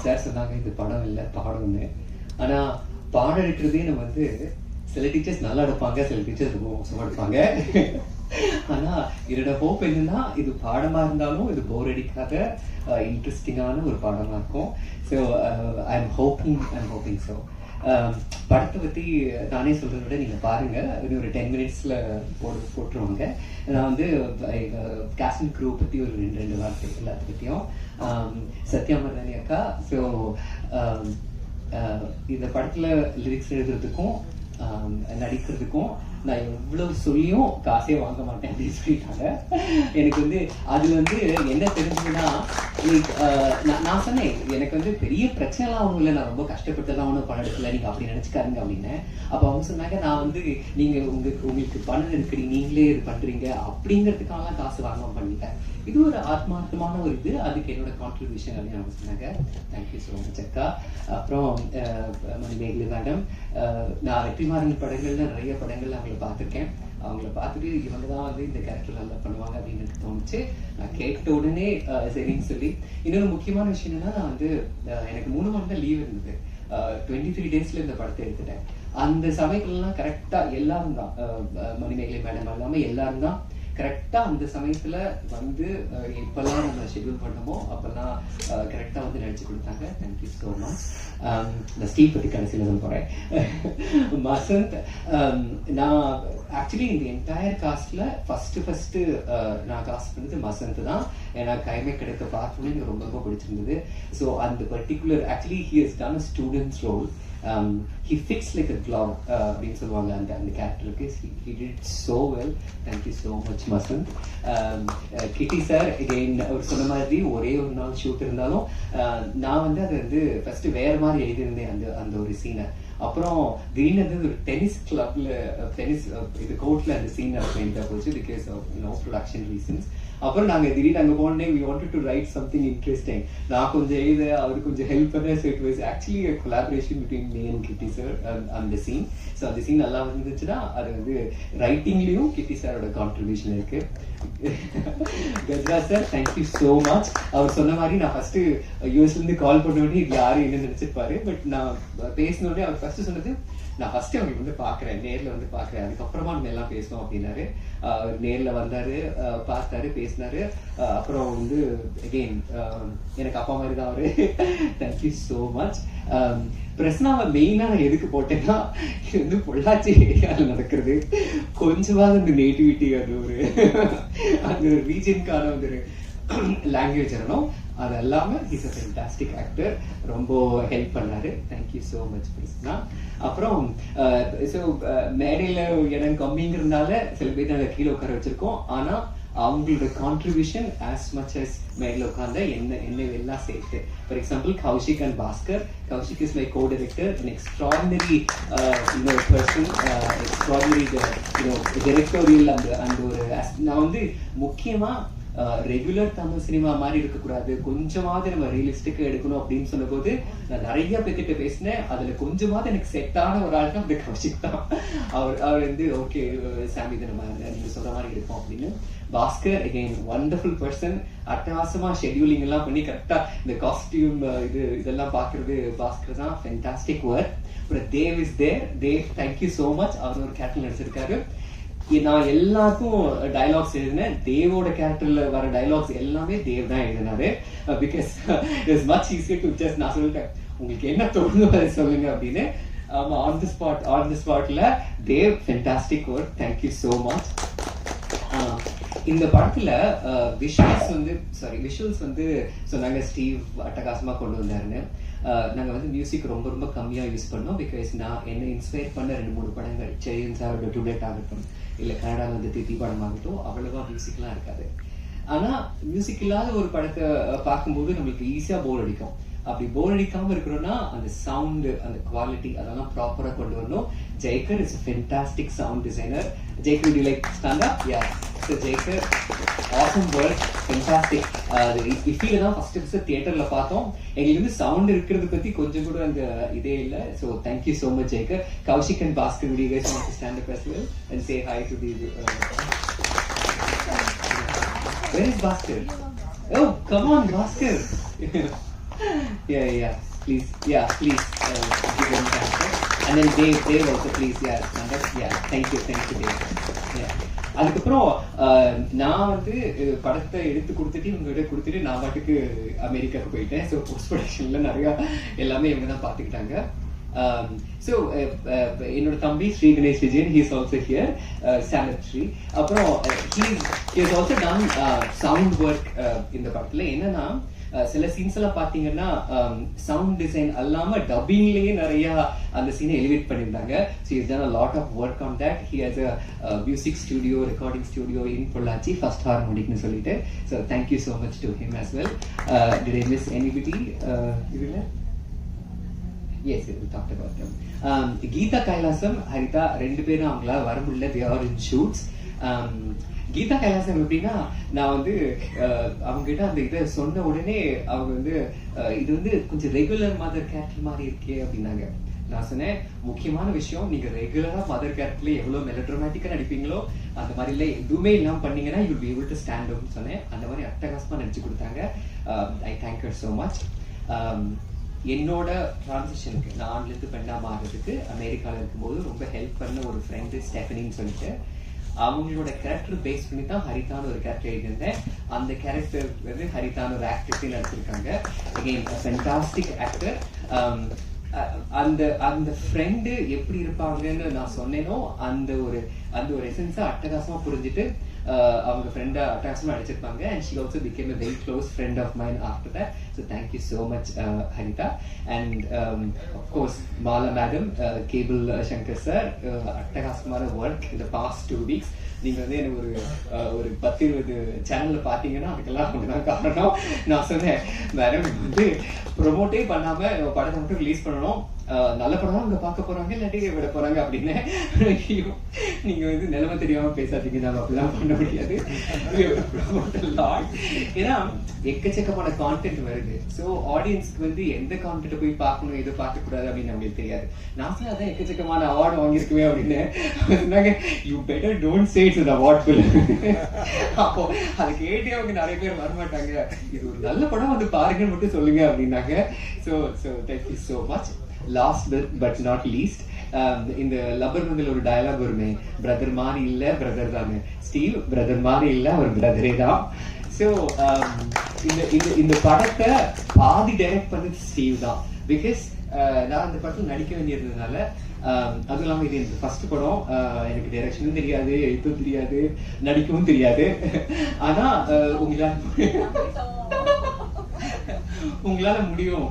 Sir சொன்னாங்க இது படம் இல்லை பாடம்னு. ஆனால் பாடம் எடுக்கிறதே நம்ம வந்து சில டீச்சர்ஸ் நல்லா எடுப்பாங்க, சில டீச்சர்ஸ் ரொம்ப மோசமாக எடுப்பாங்க. ஆனால் என்னோட ஹோப் என்னன்னா இது பாடமாக இருந்தாலும் இது போர் அடிக்காத இன்ட்ரெஸ்டிங்கான ஒரு பாடமாக இருக்கும். So I am hoping so. படத்தை பற்றி நானே சொல்கிறத விட நீங்கள் பாருங்கள், இது ஒரு 10 மினிட்ஸில் போட்டுருவாங்க. நான் வந்து கேஸ்ட் அண்ட் க்ரூ பற்றி ஒரு 2 வார்த்தை எல்லாத்த பற்றியும். சத்யா மர்தானி அக்கா. ஸோ இந்த படத்தில் லிரிக்ஸ் எழுதுறதுக்கும் நடிக்கிறதுக்கும் நான் எவ்வளவு சொல்லியும் காசே வாங்க மாட்டேன் அப்படின்னு சொல்லிட்டாங்க. எனக்கு வந்து அதுல வந்து என்ன தெரிஞ்சதுன்னா, நான் சொன்னேன் எனக்கு வந்து பெரிய பிரச்சனைலாம் ஒன்றும் இல்லை, நான் ரொம்ப கஷ்டப்பட்டுதான் ஒன்றும் பணம் எடுக்கல, நீங்க அப்படி நினைச்சுக்காருங்க அப்படின்னு. அப்போ அவங்க சொன்னாங்க நான் வந்து நீங்க உங்களுக்கு பணம் எடுக்கிறீ நீங்களே இது பண்றீங்க அப்படிங்கிறதுக்காகலாம் காசு வாங்க பண்ணிட்டேன். இது ஒரு ஆத்மார்த்தமான ஒரு இது, அதுக்கு என்னோட கான்ட்ரிபியூஷன் அப்படின்னு அவங்க சொன்னாங்க. தேங்க்யூ ஸோ மச் அக்கா. அப்புறம் மணிமேகலை மேடம், நான் வெற்றிமாறன் படங்கள்ல நிறைய படங்கள்ல அவங்கள பார்த்துருக்கேன். அவங்கள பார்த்துட்டு இவங்க தான் வந்து இந்த கேரக்டர் நல்லா பண்ணுவாங்க அப்படின்னு எனக்கு தோணுச்சு. நான் கேட்ட உடனே சரின்னு சொல்லி. இன்னொரு முக்கியமான விஷயம் என்னன்னா, நான் வந்து எனக்கு 3 மாதம் தான் லீவ் இருந்தது. 23 டேஸ்ல இந்த படத்தை எடுத்துட்டேன். அந்த சமயத்துலலாம் கரெக்டா எல்லாரும் தான், மணிமேகலை மேடம் இல்லாமல் எல்லாரும் தான் கரெக்டா அந்த சமயத்துல வந்து எப்பெல்லாம் நம்ம ஷெட்யூல் பண்ணமோ அப்பெல்லாம் கரெக்டா வந்து நடிச்சு கொடுத்தாங்க. Thank you so much. இந்த ஸ்டீவ் பத்தி கடைசியில் சொல்ல போறேன். மசந்த், நான் ஆக்சுவலி இந்த என்டையர் காஸ்ட்ல ஃபர்ஸ்ட் நான் காஸ்ட் பண்ணது மசந்த் தான். ஏன்னா கைமை கிடைக்க பார்த்தோன்னே எனக்கு ரொம்ப ரொம்ப பிடிச்சிருந்தது. ஸோ அந்த particular actually he has done a students ரோல். He fits like a glove அப்படின்னு சொல்லுவாங்க அந்த கேரக்டருக்கு. He did so well. Thank you so much மசந்த். கிட்டி சார் அகெயின் அவர் சொன்ன மாதிரி ஒரே ஒரு நாள் ஷூட் இருந்தாலும் நான் வந்து அதை வந்து ஃபர்ஸ்ட் வேற மாதிரி எழுதியிருந்தேன் அந்த ஒரு சீனை. அப்புறம் திடீர்னு வந்து ஒரு டென்னிஸ் கிளப்ல டென்னிஸ் இது கோர்ட்ல அந்த சீன் பெயிண்டா போச்சு பிகாஸ் ஆஃப் ப்ரொடக்ஷன் ரீசன்ஸ். அப்புறம் நாங்க திடீர்னு அங்கே போனே we wanted to write something interesting. நான் கொஞ்சம் எழுத அவர் கொஞ்சம் ஹெல்ப் பண்ண. So it was actually a collaboration between me and Kitty sir அந்த சீன். ஸோ அந்த சீன் நல்லா இருந்துச்சுன்னா அது வந்து ரைட்டிங்லயும் கிட்டி சாரோட கான்ட்ரிபியூஷன் இருக்கு. Gajraj sir, thank you so much. அவர் சொன்ன மாதிரி நான் ஃபர்ஸ்ட் யூஎஸ்ல இருந்து கால் பண்ண உடனே இது யாரும் என்ன நினைச்சிருப்பாரு. பட் நான் பேசின உடனே அவர் ஃபர்ஸ்ட் சொன்னது நான் ஃபர்ஸ்ட் அவங்களுக்கு வந்து பாக்குறேன், நேர்ல வந்து பாக்குறேன், அதுக்கப்புறமா நம்ம எல்லாம் பேசணும் அப்படின்னாரு. நேர்ல வந்தாரு, பார்த்தாரு, பேசினாரு. அப்புறம் வந்து அகெயின் எனக்கு அப்பா மாதிரி தான் அவரு. Thank you so much. பிரஸ்னாவை மெயினா நான் எதுக்கு போட்டேன்னா, இது வந்து பொள்ளாச்சி ஏரியாவில் நடக்கிறது, கொஞ்சமாவது அந்த நேட்டிவிட்டி அது ஒரு அந்த ஒரு ரீஜனுக்கான ஒரு லாங்குவேஜ் வரணும். அது எல்லாமே இஸ் அ ஃபென்டாஸ்டிக் ஆக்டர், ரொம்ப ஹெல்ப் பண்ணாரு. Thank you so much Prasna. அப்புறம் ஸோ மேடையில் இடம் கம்மிங்கிறதுனால சில பேர் நாங்கள் கீழே உட்கார வச்சிருக்கோம். ஆனால் அவங்களோட கான்ட்ரிபியூஷன் ஆஸ் மச் அஸ் மேடையில் உட்கார்ந்த என்ன எல்லாம் சேர்த்து. For example Kaushik and Bhaskar. Kaushik is my co-director, an extraordinary person, extraordinary directorial அந்த ஒரு நான் வந்து முக்கியமா ரெகுலர் தமிழ் சினிமா மாதிரி இருக்கக்கூடாது, கொஞ்சமாவது நம்ம ரியலிஸ்டிக்கா எடுக்கணும் அப்படின்னு சொன்ன போது நான் நிறைய பேர்கிட்ட பேசினேன். அதுல கொஞ்சமாவது எனக்கு செட்டான ஒரு ஆள் தான் அந்த கௌஷிக் தான். அவர் வந்து ஓகே சாமி இதை நம்ம நீங்க சொல்ற மாதிரி இருக்கும் அப்படின்னு. பாஸ்கர் அகெயின் வண்டர்ஃபுல் பர்சன், அட்டகாசமா ஷெட்யூலிங் எல்லாம் பண்ணி கரெக்டா இந்த காஸ்டியூம் இதெல்லாம் பாக்குறது பாஸ்கர் தான். Fantastic work. அப்புறம் Dev is there. Dev, thank you so much. அவர் ஒரு கேரக்டர் நடிச்சிருக்காரு. நான் எல்லாருக்கும் டயலாக்ஸ் எழுதினேன். தேவோட கேரக்டர்ல வர டயலாக்ஸ் எல்லாமே தேவ் தான் எழுதினாரு. Because it's much easier to just நான் சொல்லிட்டேன் உங்களுக்கு என்ன தோணுதோ அதை சொல்லுங்க அப்படின்னு. ஆன் தி ஸ்பாட்ல Dev fantastic work. Thank you so much. இந்த படத்துல விஷுவல்ஸ் வந்து சொன்னாங்க ஸ்டீவ் அட்டகாசமா கொண்டு வந்தாருன்னு. நாங்க வந்து மியூசிக் ரொம்ப ரொம்ப கம்மியா யூஸ் பண்ணோம். பிகாஸ் நான் என்ன இன்ஸ்பயர் பண்ண 2-3 படங்கள், செரியன்ஸ் ஆகட்டும், டுடேட் ஆகட்டும், இல்ல கனடால வந்து தித்தி படம் ஆகட்டும், அவ்வளவா மியூசிக்லாம் இருக்காது. ஆனா மியூசிக் இல்லாத ஒரு படத்தை பார்க்கும்போது நம்மளுக்கு ஈஸியா போர் அடிக்கும். அப்படி போர் அடிக்காம இருக்கணும்னா அந்த சவுண்ட், அந்த குவாலிட்டி அதெல்லாம் ப்ராப்பரா கொண்டு வரணும். Jayakar is a fantastic sound designer. Jaikar, would you like to stand up? Yeah. So Jaikar, awesome work, fantastic. இஃபில தான் ஃபர்ஸ்ட் தியேட்டர்ல பார்த்தோம். எங்களுக்கு வந்து சவுண்ட் இருக்கிறது பத்தி கொஞ்சம் கூட அந்த இதே இல்ல. So thank you so much Jaikar. Kaushik and Bhaskar, would you guys want to stand up as well and say hi to the Where is Bhaskar? Oh, come on Bhaskar. Yeah. Please, please give them answer. And then Dave also, please, thank you, Dave. Yeah. அதுக்கப்புறம் நான் வந்து படத்தை எடுத்து கொடுத்துட்டு இவங்ககிட்ட கொடுத்துட்டு நான் பாட்டுக்கு அமெரிக்காவுக்கு போயிட்டேன். ஸோ போஸ்ட் ப்ரொடக்ஷன்ல நிறையா எல்லாமே இவங்க தான் பார்த்துக்கிட்டாங்க. ஸோ என்னோட தம்பி Sri Ganesh Vijayan, he's also here, சாலட்ரி. அப்புறம் he's also done sound work இந்த படத்துல. என்னன்னா சில சீன்ஸ் எல்லாம் பாத்தீங்கன்னா சவுண்ட் டிசைன் அல்லாம டப்பிங்லயே நிறைய அந்த சீனை எலிவேட் பண்ணியிருந்தாங்க. So is done a lot of work on that. He has a music studio, recording studio in Pollachi, First Harmonic னு சொல்லிட்டு. So thank you so much to him as well. Did I miss anybody? Yes, we talked about them. Geetha Kailasam, Haritha ரெண்டு பேரும் அவங்களா வர முடியல. They are in shoots. Geetha Kailasam எப்படின்னா, நான் வந்து அவங்க கிட்ட அந்த இதை சொன்ன உடனே அவங்க வந்து இது வந்து கொஞ்சம் ரெகுலர் மதர் கேரக்டர் மாதிரி இருக்கே அப்படின்னாங்க. நான் சொன்னேன், முக்கியமான விஷயம், நீங்க ரெகுலரா மதர் கேரக்டர்ல எவ்வளவு மெலோட்ராமேட்டிக்கா நடிப்பீங்களோ அந்த மாதிரி இல்லை எதுவுமே இல்லாம பண்ணீங்கன்னா you will be able to stand அவுட்னு சொன்னேன். அந்த மாதிரி அட்டகாசமா நடிச்சு கொடுத்தாங்க. I thank you so much. என்னோட டிரான்சிஷனுக்கு நான் ஆண்லேருந்து பெண்ணா மாறுறதுக்கு அமெரிக்காவில் இருக்கும்போது ரொம்ப ஹெல்ப் பண்ண ஒரு ஃப்ரெண்டு ஸ்டெஃபனின்னு சொல்லிட்டு, அவங்களோட கேரக்டர் பேஸ் பண்ணி தான் ஹரிதான்னு ஒரு கேரக்டர் எழுதியிருந்தேன். அந்த கேரக்டர் வந்து ஹரிதான்னு ஒரு ஆக்டர்ஸே நடிச்சிருக்காங்க. Again fantastic actor. அந்த ஃப்ரெண்டு எப்படி இருப்பாங்கன்னு நான் சொன்னேனோ அந்த ஒரு எசன்ஸை அட்டகாசமா புரிஞ்சுட்டு அவங்க ஃப்ரெண்டை அட்டகாசமா அடிச்சிருப்பாங்க. And she also became a very close friend of mine after that. So thank you so much, Haritha. And of course Mala madam, Cable Shankar sir, அட்டகாசமான work in the past 2 weeks. நீங்க வந்து எனக்கு ஒரு 10-20 சேனல்ல பாத்தீங்கன்னா அதுக்கெல்லாம் அப்படிதான் காரணம். நான் சொன்னேன், மேடம் வந்து ப்ரொமோட்டே பண்ணாம படத்தை மட்டும் ரிலீஸ் பண்ணணும், நல்ல படம் தான் இங்க பார்க்க போறாங்க இல்லாட்டி விட போறாங்க அப்படின்னு. நீங்க வந்து நிலைமை தெரியாம பேசாதீங்க, நம்ம அப்படிலாம் பண்ண முடியாது. ஏன்னா எக்கச்சக்கமான கான்டென்ட் வருது. ஸோ ஆடியன்ஸ்க்கு வந்து எந்த கான்டென்ட் போய் பார்க்கணும், எது பார்க்க கூடாது அப்படின்னு நம்மளுக்கு தெரியாது. நான் சொன்ன அதான் எக்கச்சக்கமான அவார்டு வாங்கியிருக்குவே அப்படின்னு. You better don't say it's award fill. அப்போ அதை கேட்டே அவங்க நிறைய பேர் வரமாட்டாங்க, இது ஒரு நல்ல படம் வந்து பாருங்கன்னு மட்டும் சொல்லுங்க அப்படின்னாங்க. So thank you so much. Last but not least, இந்த லப்பர் மந்தில் ஒரு டயலாக் வருமே, பிரதர் மாதிரி இல்ல பிரதர் தானே ஸ்டீவ், பிரதர் மாதிரி இல்ல அவர் பிரதரே தான். ஸோ இந்த படத்தை பாதி டைரக்ட் பண்ணது ஸ்டீவ் தான். பிகாஸ் நான் இந்த படத்தில் நடிக்க வேண்டியிருந்ததுனால, அதுவும் இல்லாமல் இது எனக்கு ஃபர்ஸ்ட் படம், எனக்கு டைரக்ஷனும் தெரியாது, எழுத்தும் தெரியாது, நடிக்கவும் தெரியாது. ஆனா உங்களால முடியும்,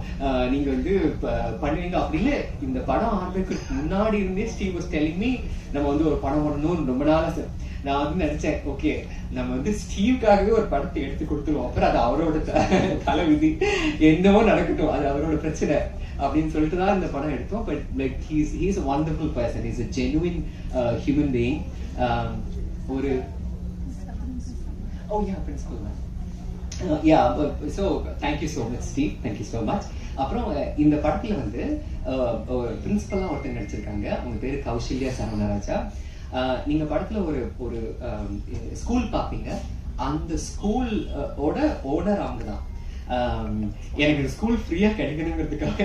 நீங்க வந்து பண்ணுவீங்க அப்படின்னு. இந்த படம் ஆரம்பிக்கிறதுக்கு முன்னாடி இருந்தே ஸ்டீவ் வாஸ் டெல்லிங் மீ, நம்ம வந்து ஒரு படம் பண்ணணும்னு ரொம்ப நாளா. நான் வந்து நினைச்சேன், ஓகே நம்ம வந்து ஸ்டீவ்காகவே ஒரு படத்தை எடுத்து கொடுத்துருவோம், அப்புறம் அது அவரோட தலைவிதி, என்னவோ நடக்கட்டும், அது அவரோட பிரச்சனை அப்படின்னு சொல்லிட்டு தான் இந்த படம் எடுத்தோம். But like he's a wonderful person, he's a genuine human being. ஒரு principal man. So thank you so much Steve, thank you so much. அப்புறம் இந்த படத்துல வந்து பிரின்சிபலா ஒருத்தர் நடிச்சிருக்காங்க, அவங்க பேரு கௌசல்யா சரவணராஜா. நீங்க படத்துல ஒரு ஸ்கூல் பாப்பீங்க, அந்த ஸ்கூல் ஓனர் அவங்க தான். எனக்கு ஸ்கூல் ஃப்ரீயா கிடைக்கணுங்கிறதுக்காக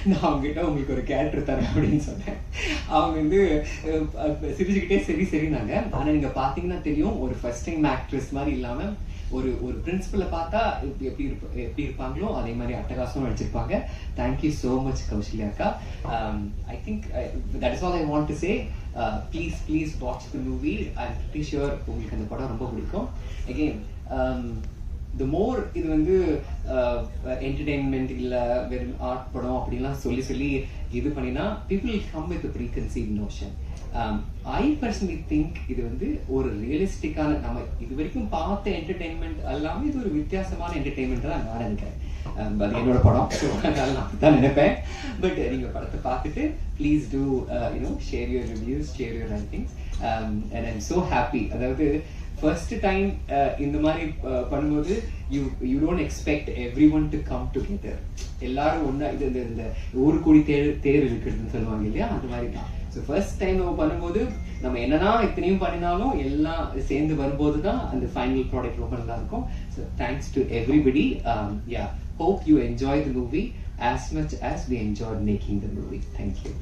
நான் அவங்ககிட்ட உங்களுக்கு ஒரு கேரக்டர் தரேன் அப்படின்னு சொன்னேன். அவங்க வந்து சிரிச்சுக்கிட்டே சரினாங்க. ஆனா நீங்க பாத்தீங்கன்னா தெரியும், ஒரு ஃபர்ஸ்ட் டைம் ஆக்ட்ரஸ் மாதிரி இல்லாம ஒரு பிரின்சிபலை பார்த்தா எப்படி இருப்பாங்களோ அதே மாதிரி அட்டகாசமா நடிச்சிருப்பாங்க. தேங்க்யூ ஸோ மச் கௌசல்யா அக்கா. I think that is all I want to say. Please watch the movie. I am pretty sure உங்களுக்கு அந்த படம் ரொம்ப பிடிக்கும். அகெயின் the more இது வந்து என்டர்டெயின்மெண்ட் இல்ல வெறும் ஆர்ட் படம் அப்படின்லாம் சொல்லி இது பண்ணினா people will come with a preconceived notion. I personally think இது வந்து ஒரு ரியலிஸ்டிக்கான, நம்ம இது வரைக்கும் பார்த்த என்டர்டெயின்மெண்ட் எல்லாமே இது ஒரு வித்தியாசமான என்டர்டெயின்மெண்ட் தான் நான் நினைக்கிறேன். அது என்னோட படம், அதனால நான் தான் நினைப்பேன். பட் நீங்க படத்தை பார்த்துட்டு please do share your reviews, share your writings. and I'm so happy. அதாவது ஃபர்ஸ்ட் டைம் இந்த மாதிரி பண்ணும்போது you don't expect every one to come together. எல்லாரும் ஒன்னா இது இந்த ஒரு கோடி தேர் இருக்குதுன்னு சொல்லுவாங்க இல்லையா, அந்த மாதிரி தான். ஸோ ஃபர்ஸ்ட் டைம் நம்ம பண்ணும்போது நம்ம என்னன்னா இத்தனையும் பண்ணினாலும் எல்லாம் சேர்ந்து வரும்போது தான் அந்த ஃபைனல் ப்ராடக்ட் ரொம்ப நல்லா இருக்கும். So thanks to everybody. Hope you enjoy the movie as much as we enjoyed making the movie. Thank you.